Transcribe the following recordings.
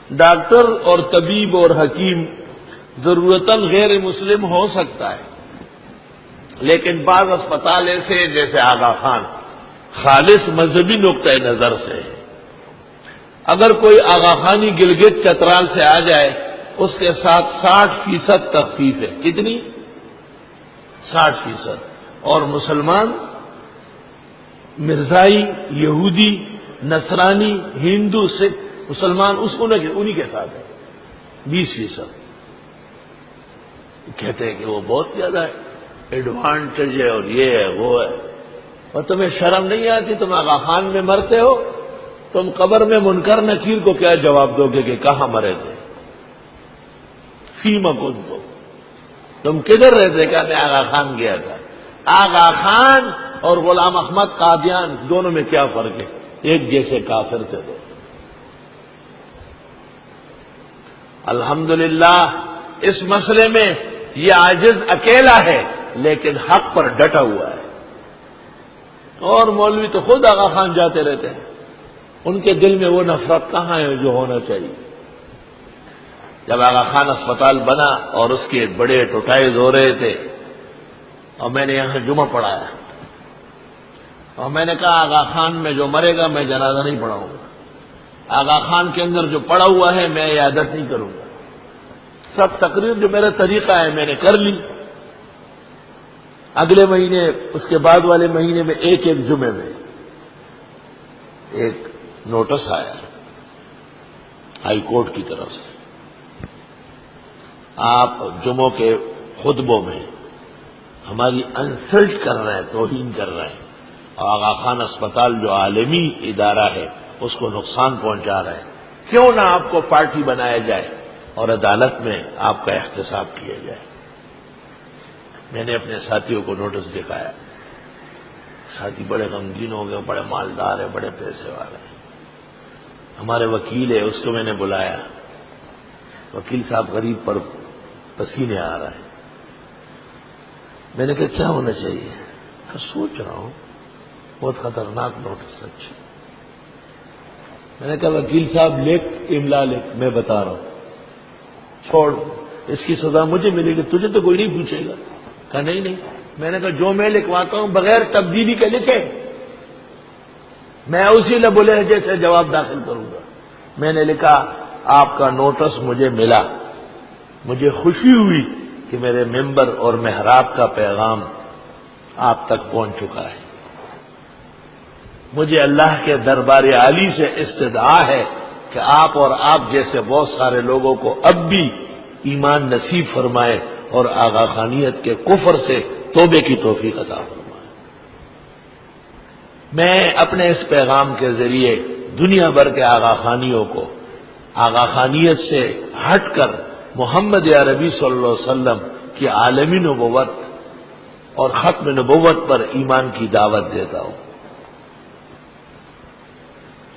Doctor اور طبیب اور حکیم ضرورتاً غیر مسلم ہو سکتا ہے، لیکن بعض اسپتال ایسے جیسے آغا خان خالص مذہبی نقطۂ نظر سے ہے۔ اگر کوئی آغا خانی گلگت چترال سے آ جائے اس کے ساتھ 60% تخفیف ہے۔ کتنی؟ 60%۔ اور مسلمان، مرزائی، یہودی، نصرانی، ہندو، سکھ، مسلمان انہی کے ساتھ ہے 20%۔ کہتے ہیں کہ وہ بہت زیادہ ہے، ایڈوانٹیج ہے اور یہ ہے وہ ہے۔ اور تمہیں شرم نہیں آتی؟ تم آغا خان میں مرتے ہو، تم قبر میں منکر نکیر کو کیا جواب دو گے کہ کہاں مرے تھے؟ فیما کنتم، تم کدھر رہتے؟ کہ میں آغا خان گیا تھا۔ آغا خان اور غلام احمد قادیان دونوں میں کیا فرق ہے؟ ایک جیسے کافر تھے دو۔ الحمدللہ اس مسئلے میں یہ عاجز اکیلا ہے، لیکن حق پر ڈٹا ہوا ہے۔ اور مولوی تو خود آغا خان جاتے رہتے ہیں، ان کے دل میں وہ نفرت کہاں ہے جو ہونا چاہیے؟ جب آغا خان اسپتال بنا اور اس کے بڑے ایڈورٹائز ہو رہے تھے، اور میں نے یہاں جمعہ پڑھایا، اور میں نے کہا آغا خان میں جو مرے گا میں جنازہ نہیں پڑھاؤں گا، آغا خان کے اندر جو پڑا ہوا ہے میں عیادت نہیں کروں گا۔ سب تقریر جو میرا طریقہ ہے میں نے کر لی۔ اگلے مہینے، اس کے بعد والے مہینے میں ایک جمعے میں ایک نوٹس آیا ہائی کورٹ کی طرف سے، آپ جمعوں کے خطبوں میں ہماری انسلٹ کر رہے ہیں، توہین کر رہے ہیں، اور آغا خان اسپتال جو عالمی ادارہ ہے اس کو نقصان پہنچا رہے ہیں، کیوں نہ آپ کو پارٹی بنایا جائے اور عدالت میں آپ کا احتساب کیا جائے۔ میں نے اپنے ساتھیوں کو نوٹس دکھایا، ساتھی بڑے غمگین ہو گئے، بڑے مالدار ہیں، بڑے پیسے والے ہیں۔ ہمارے وکیل ہے، اس کو میں نے بلایا، وکیل صاحب غریب پر پسینے آ رہا ہے۔ میں نے کہا کیا ہونا چاہیے؟ کہ سوچ رہا ہوں بہت خطرناک نوٹس سچ۔ میں نے کہا وکیل صاحب لکھ، املا لکھ، میں بتا رہا ہوں، چھوڑ، اس کی سزا مجھے ملے گی، تجھے تو کوئی نہیں پوچھے گا۔ کہا نہیں۔ میں نے کہا جو میں لکھواتا ہوں بغیر تبدیلی کے لکھے، میں اسی لب و لہجے سے جواب داخل کروں گا۔ میں نے لکھا آپ کا نوٹس مجھے ملا، مجھے خوشی ہوئی کہ میرے ممبر اور محراب کا پیغام آپ تک پہنچ چکا ہے۔ مجھے اللہ کے دربار عالی سے استدعا ہے کہ آپ اور آپ جیسے بہت سارے لوگوں کو اب بھی ایمان نصیب فرمائے اور آغا خانیت کے کفر سے توبے کی توفیق عطا فرمائے۔ میں اپنے اس پیغام کے ذریعے دنیا بھر کے آغا خانیوں کو آغا خانیت سے ہٹ کر محمد عربی صلی اللہ علیہ وسلم کی عالمی نبوت اور ختم نبوت پر ایمان کی دعوت دیتا ہوں۔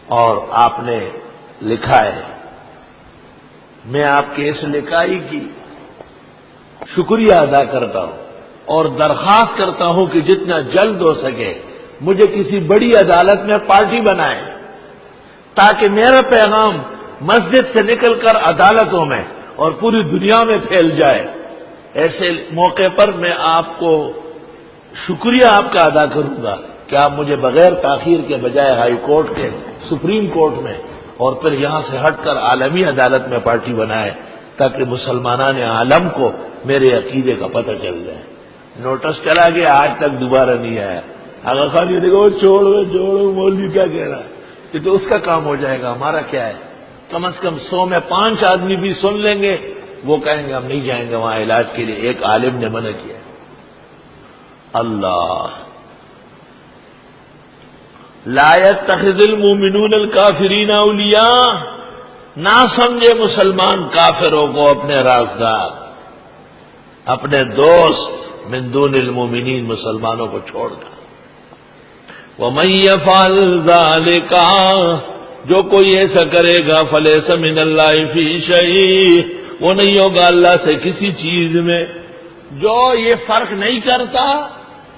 اور آپ نے لکھا ہے، میں آپ کے اس لکھائی کی شکریہ ادا کرتا ہوں اور درخواست کرتا ہوں کہ جتنا جلد ہو سکے مجھے کسی بڑی عدالت میں پارٹی بنائیں تاکہ میرا پیغام مسجد سے نکل کر عدالتوں میں اور پوری دنیا میں پھیل جائے۔ ایسے موقع پر میں آپ کو شکریہ آپ کا ادا کروں گا کہ آپ مجھے بغیر تاخیر کے بجائے ہائی کورٹ کے سپریم کورٹ میں اور پھر یہاں سے ہٹ کر عالمی عدالت میں پارٹی بنائے تاکہ مسلمانان عالم کو میرے عقیدے کا پتہ چل جائے۔ نوٹس چلا گیا، آج تک دوبارہ نہیں آیا۔ آغا خان یہ دیکھو چھوڑو مولوی کیا کہہ رہا ہے، یہ تو اس کا کام ہو جائے گا، ہمارا کیا ہے؟ کم از کم 100 میں 5 آدمی بھی سن لیں گے، وہ کہیں گے ہم نہیں جائیں گے وہاں علاج کے لیے، ایک عالم نے منع کیا۔ اللہ لا يتخذ المؤمنون الکافرین اولیاء، نہ سمجھے مسلمان کافروں کو اپنے رازدار، اپنے دوست، من دون المؤمنین، مسلمانوں کو چھوڑ کر۔ وَمَن يَفْعَلْ ذَلِكَ، جو کوئی ایسا کرے گا فَلَيْسَ مِنَ اللَّهِ فِي شَيْءٍ، وہ نہیں ہوگا اللہ سے کسی چیز میں۔ جو یہ فرق نہیں کرتا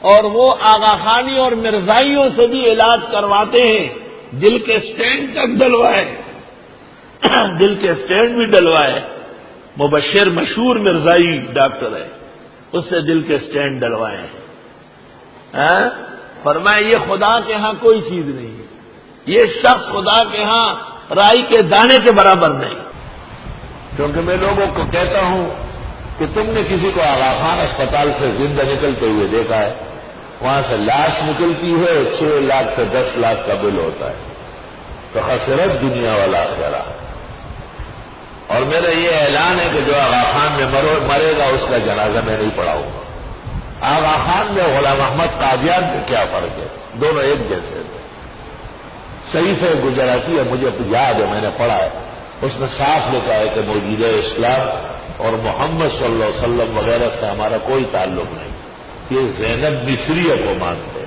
اور وہ آغا خانی اور مرزائیوں سے بھی علاج کرواتے ہیں، دل کے سٹینٹ تک ڈلوائے، دل کے اسٹینڈ بھی ڈلوائے. مبشر مشہور مرزائی ڈاکٹر ہے، اس سے دل کے اسٹینڈ ڈلوائے ہیں. فرمایا یہ خدا کے ہاں کوئی چیز نہیں ہے، یہ شخص خدا کے ہاں رائی کے دانے کے برابر نہیں. کیونکہ میں لوگوں کو کہتا ہوں کہ تم نے کسی کو آغا خان اسپتال سے زندہ نکلتے ہوئے دیکھا ہے؟ وہاں سے لاش نکلتی ہے، 6 لاکھ سے 10 لاکھ کا بل ہوتا ہے. تو خسرت دنیا والآخرہ. اور میرا یہ اعلان ہے کہ جو آغا خان میں مرے گا اس کا جنازہ میں نہیں پڑھاؤں گا. آغا خان میں غلام احمد قادیان میں کیا فرق ہے؟ دونوں ایک جیسے تھے. صحیفہ گجراتی مجھے یاد ہے، میں نے پڑھا ہے، اس میں صاف لکھا ہے کہ موجودہ اسلام اور محمد صلی اللہ علیہ وسلم وغیرہ سے ہمارا کوئی تعلق نہیں. یہ زینب مصریہ کو مانتے